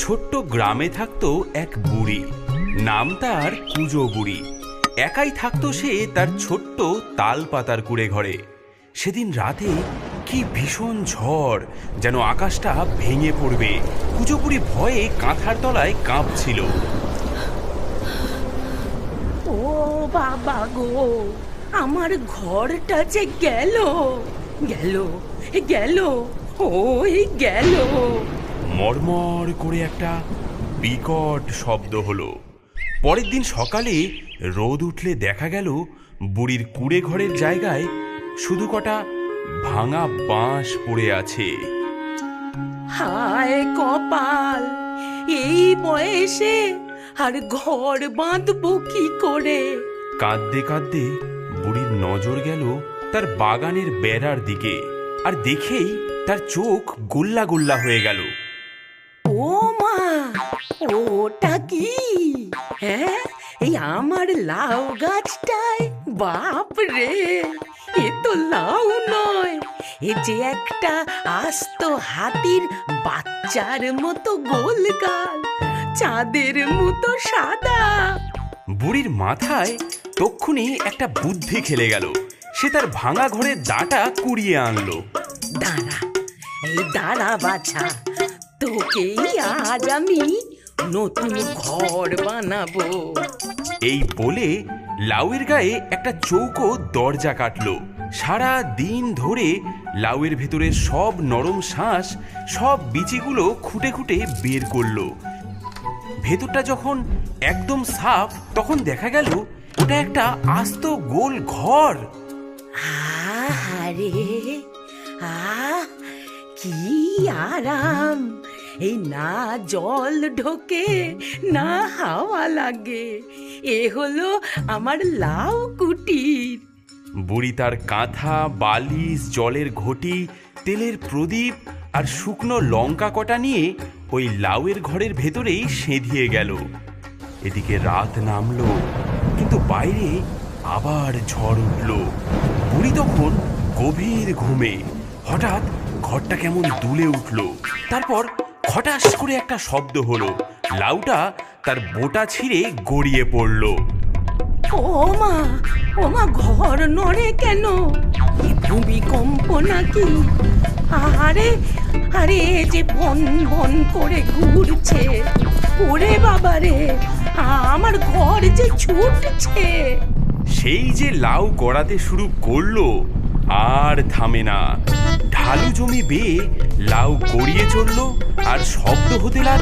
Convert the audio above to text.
ছোট্ট গ্রামে থাকতো এক বুড়ি, নাম তার কুজো বুড়ি। একাই থাকতো সে তার ছোট্ট তাল পাতার কুড়ে ঘরে। সেদিন রাতে কি ভীষণ ঝড়, যেন আকাশটা ভেঙে পড়বে। কুজো বুড়ি ভয়ে কাঁথার তলায় কাঁপছিল। ও বাবা গো, আমার ঘরটা যে গেল গেল গেল, ওই গেল। মরমর করে একটা বিকট শব্দ হলো। পরের দিন সকালে রোদ উঠলে দেখা গেল বুড়ির কুড়ে ঘরের জায়গায় শুধু কটা ভাঙা বাঁশ পড়ে আছে। হায় কপাল, এই বয়সে আর ঘর বাঁধবো কি করে? কাঁদতে কাঁদতে বুড়ির নজর গেল তার বাগানের বেড়ার দিকে, আর দেখেই তার চোখ গোল্লা গোল্লা হয়ে গেল। ও মা, ওটা কি? হ্যাঁ, এই আমার লাউ গাছটায়, বাপ রে, এ তো লাউ নয়, এ যে একটা আস্ত হাতির বাচ্চার মতো গোল গাল, চাঁদের মতো সাদা। বুড়ির মাথায় তক্ষুনি একটা বুদ্ধি খেলে গেল। সে তার ভাঙা ঘরের দাঁটা কুড়িয়ে আনলো। দাঁড়া, এই দাঁড়া বাছা, তোকেই আজ আমি নতুন ঘর বানাবো। এই বলে লাউয়ের গায়ে একটা চৌকো দরজা কাটলো। সারা দিন ধরে লাউয়ের ভেতরে সব নরম শাঁস, সব বিচিগুলো খুঁটে খুঁটে বের করলো। ভেতরটা যখন একদম সাফ, তখন দেখা গেল ওটা একটা আস্ত গোল ঘর। আরে আহ, কি আরাম! এই না জল ঢোকে, না হাওয়া লাগে, এ হলো আমার লাউ কুটির। বুড়ি তার কাঁথা, বালিশ, জলের ঘটি, তেলের প্রদীপ আর শুকনো লঙ্কা কটা নিয়ে ওই লাউয়ের ঘরের ভেতরেই সেঁধিয়ে গেল। এদিকে রাত নামলো, কিন্তু বাইরে আবার ঝড় উঠল। বুড়ি তখন গভীর ঘুমে। হঠাৎ ঘরটা কেমন দুলে উঠল। তারপর খটাস করে একটা শব্দ হলো। লাউটা তার বোটা ছিঁড়ে গড়িয়ে পড়ল। ও মা, ও মা, ঘর নড়ে কেন? এ ভূমিকম্প নাকি? আরে আরে, এ যে বন বন করে ঘুরছে। ওরে বাবা রে, আমার ঘর যে ছুটছে। সেই যে লাউ গড়াতে শুরু করলো, আর থামে না। ঢালু জমি বেয়ে লাউ গড়িয়ে চললো, আর শব্দ হতে লাগলো।